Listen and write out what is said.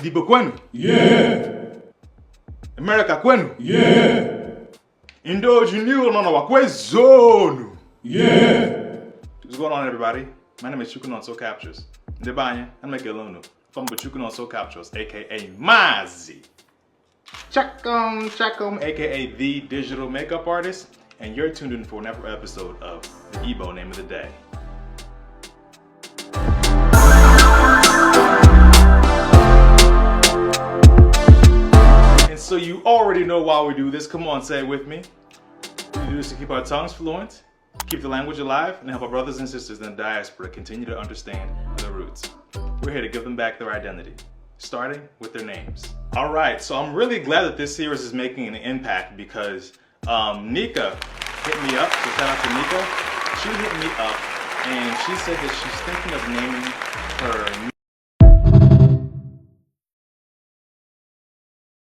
Igbo kwenu? Yeah. America kwenu? Yeah. Indo Junior no no zone. Yeah. What's going on, everybody? My name is Chukwunonso Captures. Ndebanya, I'm Mekelonu from Chukwunonso Captures, aka Mazi. Chakum, aka the digital makeup artist, and you're tuned in for another episode of the Igbo name of the day. And so you already know why we do this. Come on, say it with me. We do this to keep our tongues fluent, keep the language alive, and help our brothers and sisters in the diaspora continue to understand their roots. We're here to give them back their identity, starting with their names. All right, so I'm really glad that this series is making an impact because Nika hit me up, so shout out to Nika. She hit me up and she said that she's thinking of naming her